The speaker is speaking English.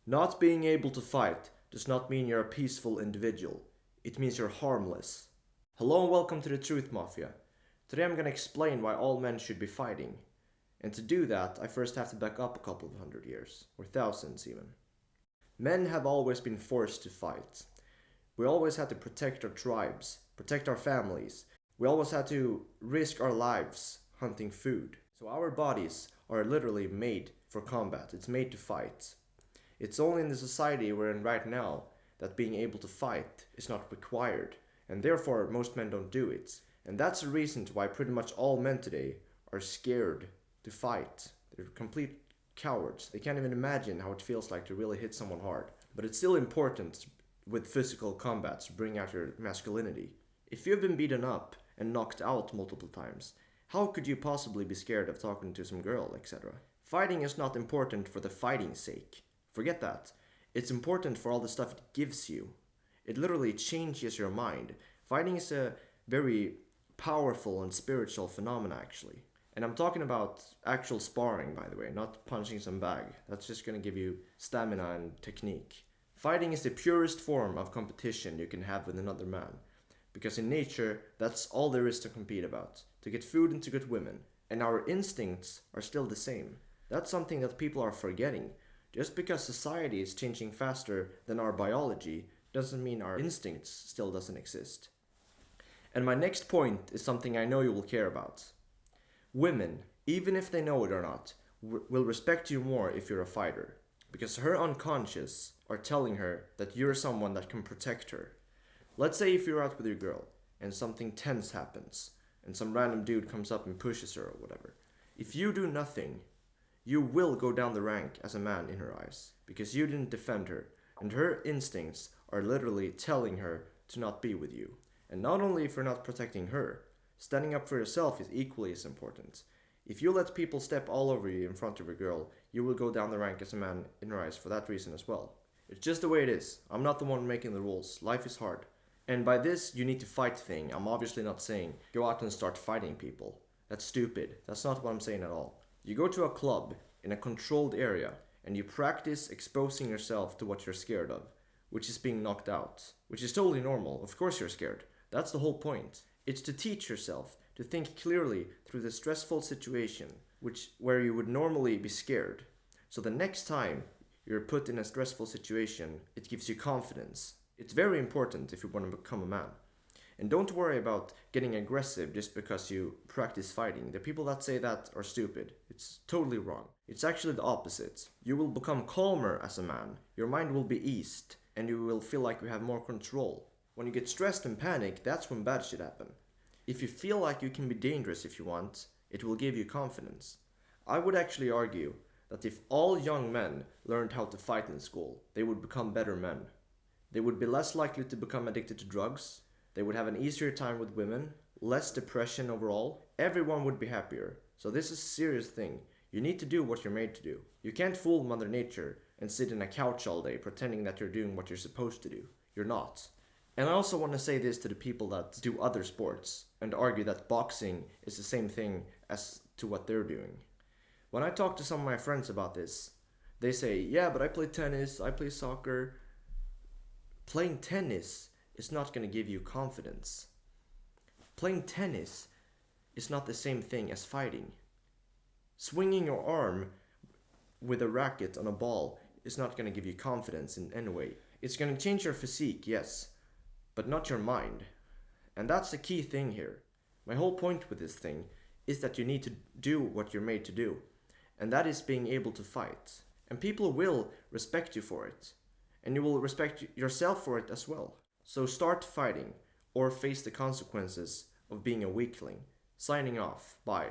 Not being able to fight does not mean you're a peaceful individual. It means you're harmless. Hello and welcome to the Truth Mafia. Today I'm gonna explain why all men should be fighting. And to do that, I first have to back up a couple of hundred years, or thousands even. Men have always been forced to fight. We always had to protect our tribes, protect our families. We always had to risk our lives hunting food. So our bodies are literally made for combat. It's made to fight. It's only in the society we're in right now that being able to fight is not required, and therefore most men don't do it. And that's the reason why pretty much all men today are scared to fight. They're complete cowards. They can't even imagine how it feels like to really hit someone hard. But it's still important with physical combat to bring out your masculinity. If you've been beaten up and knocked out multiple times, how could you possibly be scared of talking to some girl, etc.? Fighting is not important for the fighting's sake. Forget that. It's important for all the stuff it gives you. It literally changes your mind. Fighting is a very powerful and spiritual phenomena, actually. And I'm talking about actual sparring, by the way, not punching some bag. That's just gonna give you stamina and technique. Fighting is the purest form of competition you can have with another man. Because in nature, that's all there is to compete about. To get food and to get women. And our instincts are still the same. That's something that people are forgetting. Just because society is changing faster than our biology doesn't mean our instincts still doesn't exist. And my next point is something I know you will care about. Women, even if they know it or not, will respect you more if you're a fighter. Because her unconscious are telling her that you're someone that can protect her. Let's say if you're out with your girl and something tense happens and some random dude comes up and pushes her or whatever. If you do nothing, you will go down the rank as a man in her eyes because you didn't defend her, and her instincts are literally telling her to not be with you. And not only if you're not protecting her, standing up for yourself is equally as important. If you let people step all over you in front of a girl, you will go down the rank as a man in her eyes for that reason as well. It's just the way it is. I'm not the one making the rules. Life is hard. And by this, you need to fight thing, I'm obviously not saying go out and start fighting people. That's stupid. That's not what I'm saying at all. You go to a club in a controlled area and you practice exposing yourself to what you're scared of, which is being knocked out, which is totally normal. Of course you're scared. That's the whole point. It's to teach yourself to think clearly through the stressful situation where you would normally be scared. So the next time you're put in a stressful situation, it gives you confidence. It's very important if you want to become a man. And don't worry about getting aggressive just because you practice fighting. The people that say that are stupid. It's totally wrong. It's actually the opposite. You will become calmer as a man. Your mind will be eased and you will feel like you have more control. When you get stressed and panic, that's when bad shit happen. If you feel like you can be dangerous if you want, it will give you confidence. I would actually argue that if all young men learned how to fight in school, they would become better men. They would be less likely to become addicted to drugs. They would have an easier time with women, less depression overall. Everyone would be happier. So this is a serious thing. You need to do what you're made to do. You can't fool Mother Nature and sit in a couch all day pretending that you're doing what you're supposed to do. You're not. And I also want to say this to the people that do other sports and argue that boxing is the same thing as to what they're doing. When I talk to some of my friends about this, they say, yeah, but I play tennis, I play soccer. Playing tennis is not going to give you confidence. Playing tennis is not the same thing as fighting. Swinging your arm with a racket on a ball is not going to give you confidence in any way. It's going to change your physique, yes, but not your mind. And that's the key thing here. My whole point with this thing is that you need to do what you're made to do, and that is being able to fight. And people will respect you for it, and you will respect yourself for it as well. So start fighting, or face the consequences of being a weakling. Signing off. Bye.